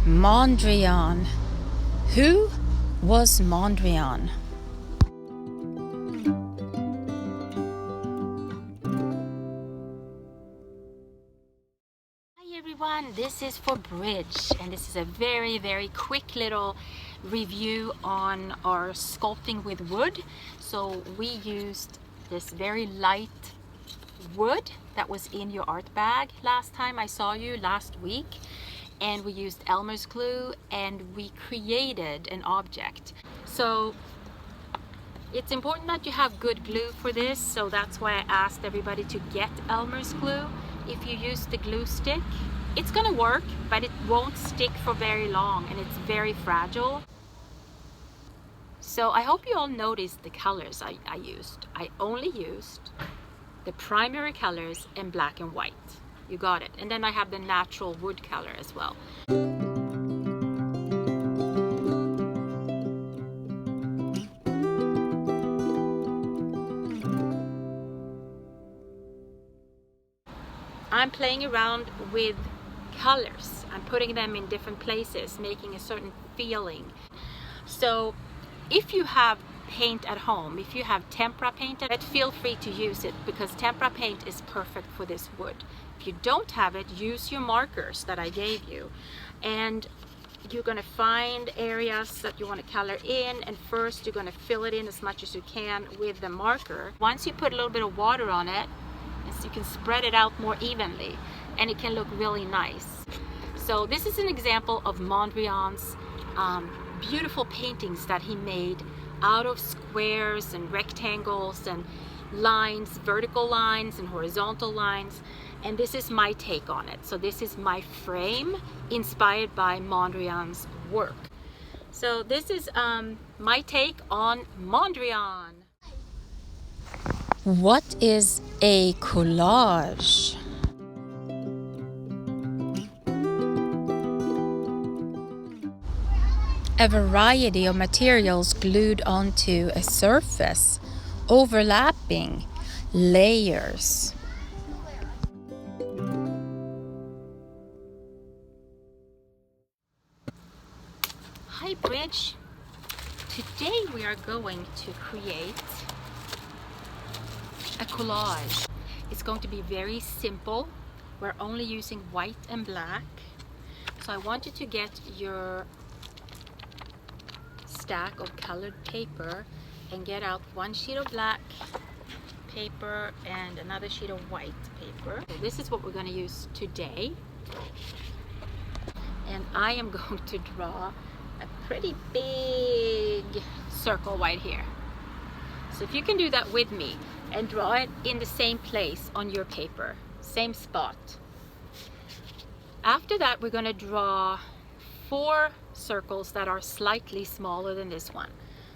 Mondrian. Who was Mondrian? Hi everyone, this is for Bridge, and this is a very quick little review on our sculpting with wood. So we used this very light wood that was in your art bag last time I saw you last week, and we used Elmer's glue and we created an object. So it's important that you have good glue for this, so that's why I asked everybody to get Elmer's glue. If you use the glue stick, it's gonna work, but it won't stick for very long and it's very fragile. So I hope you all noticed the colors I used. I only used the primary colors in black and white. You got it. And then I have the natural wood color as well. I'm playing around with colors. I'm putting them in different places, making a certain feeling. So if you have paint at home, if you have tempera paint, feel free to use it, because tempera paint is perfect for this wood. If you don't have it, use your markers that I gave you, and you're going to find areas that you want to color in, and first you're going to fill it in as much as you can with the marker. Once you put a little bit of water on it, you can spread it out more evenly and it can look really nice. So this is an example of Mondrian's beautiful paintings that he made out of squares and rectangles and lines, vertical lines and horizontal lines, and this is my take on it. So this is my frame inspired by Mondrian's work. So this is my take on Mondrian. What is a collage? A variety of materials glued onto a surface, overlapping layers. Hi Bridge! Today we are going to create a collage. It's going to be very simple. We're only using white and black. So I want you to get your stack of colored paper and get out one sheet of black paper and another sheet of white paper. So this is what we're going to use today. And I am going to draw a pretty big circle right here. So if you can do that with me and draw it in the same place on your paper, same spot. After that, we're going to draw 4 circles that are slightly smaller than this one.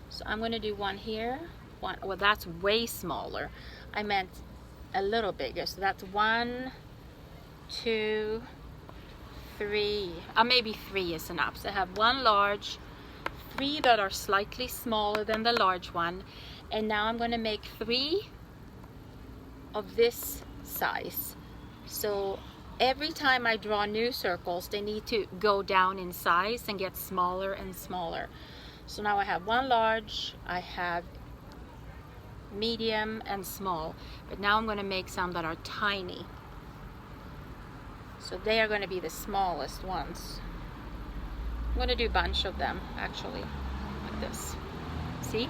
So I'm going to do one here, one, well that's way smaller. I meant a little bigger. So that's 1, 2, 3, maybe 3 is enough. So I have 1 large, 3 that are slightly smaller than the large one, and now I'm going to make 3 of this size. So every time I draw new circles, they need to go down in size and get smaller and smaller. So now I have 1 large, I have medium and small, but now I'm going to make some that are tiny. So they are going to be the smallest ones. I'm going to do a bunch of them actually, like this. See?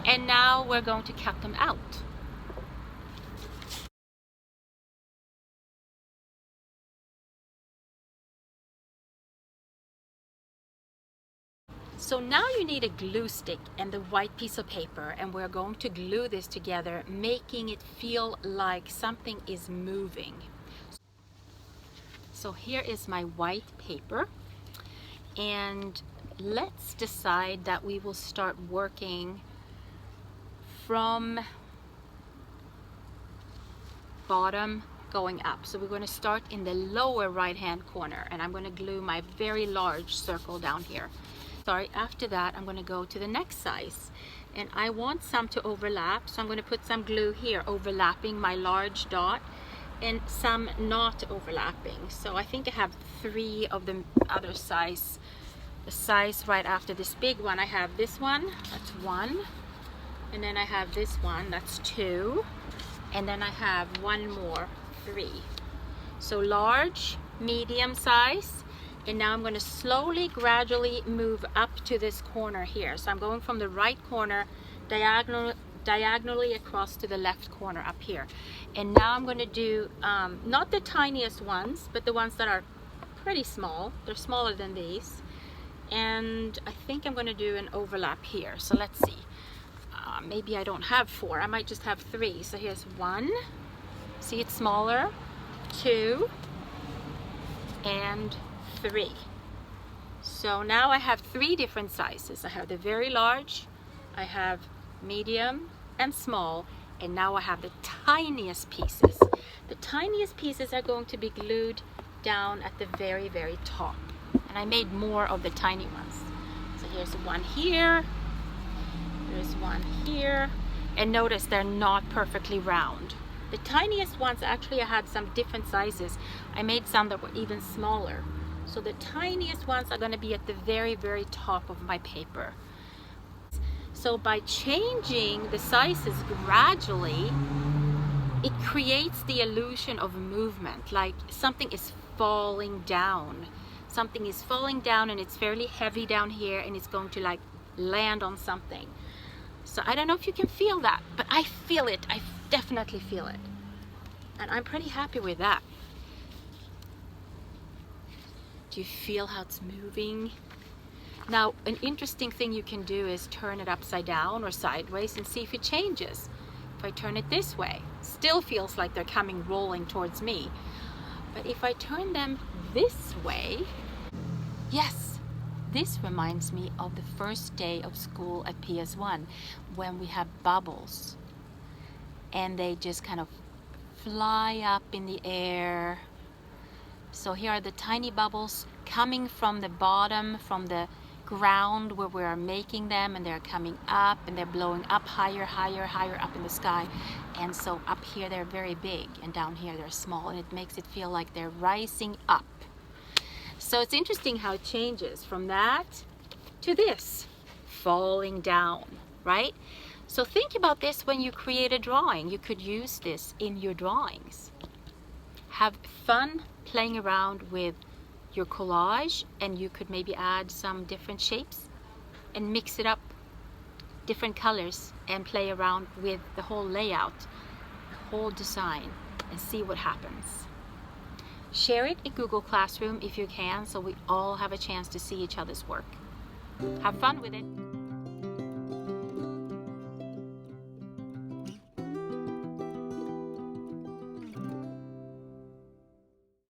And now we're going to cut them out. So now you need a glue stick and the white piece of paper, and we're going to glue this together, making it feel like something is moving. So here is my white paper, and let's decide that we will start working from bottom going up. So we're going to start in the lower right hand corner, and I'm going to glue my very large circle down here. Sorry, after that I'm going to go to the next size, and I want some to overlap, so I'm going to put some glue here overlapping my large dot, and some not overlapping. So I think I have 3 of the other size. The size right after this big one, I have this one, that's 1. And then I have this one, that's 2. And then I have one more, 3. So large, medium size. And now I'm going to slowly, gradually move up to this corner here. So I'm going from the right corner diagonally across to the left corner up here. And now I'm going to do not the tiniest ones, but the ones that are pretty small. They're smaller than these. And I think I'm going to do an overlap here. So let's see. Maybe I don't have 4. I might just have 3. So here's 1. See, it's smaller. 2. And 3. So now I have 3 different sizes. I have the very large, I have medium and small, and now I have the tiniest pieces. The tiniest pieces are going to be glued down at the very, very top. And I made more of the tiny ones. So here's one here, there's one here, and notice they're not perfectly round. The tiniest ones, actually I had some different sizes. I made some that were even smaller. So the tiniest ones are going to be at the very, very top of my paper. So by changing the sizes gradually, it creates the illusion of movement, like something is falling down. Something is falling down and it's fairly heavy down here and it's going to like land on something. So I don't know if you can feel that, but I feel it. I definitely feel it. And I'm pretty happy with that. Do you feel how it's moving? Now, an interesting thing you can do is turn it upside down or sideways and see if it changes. If I turn it this way, still feels like they're coming rolling towards me. But if I turn them this way, yes, this reminds me of the first day of school at PS1 when we have bubbles and they just kind of fly up in the air. So here are the tiny bubbles coming from the bottom, from the ground where we are making them, and they're coming up and they're blowing up higher, higher, higher up in the sky. And so up here they're very big and down here they're small, and it makes it feel like they're rising up. So it's interesting how it changes from that to this, falling down, right? So think about this when you create a drawing. You could use this in your drawings. Have fun playing around with your collage, and you could maybe add some different shapes and mix it up, different colors, and play around with the whole layout, the whole design, and see what happens. Share it in Google Classroom if you can, so we all have a chance to see each other's work. Have fun with it.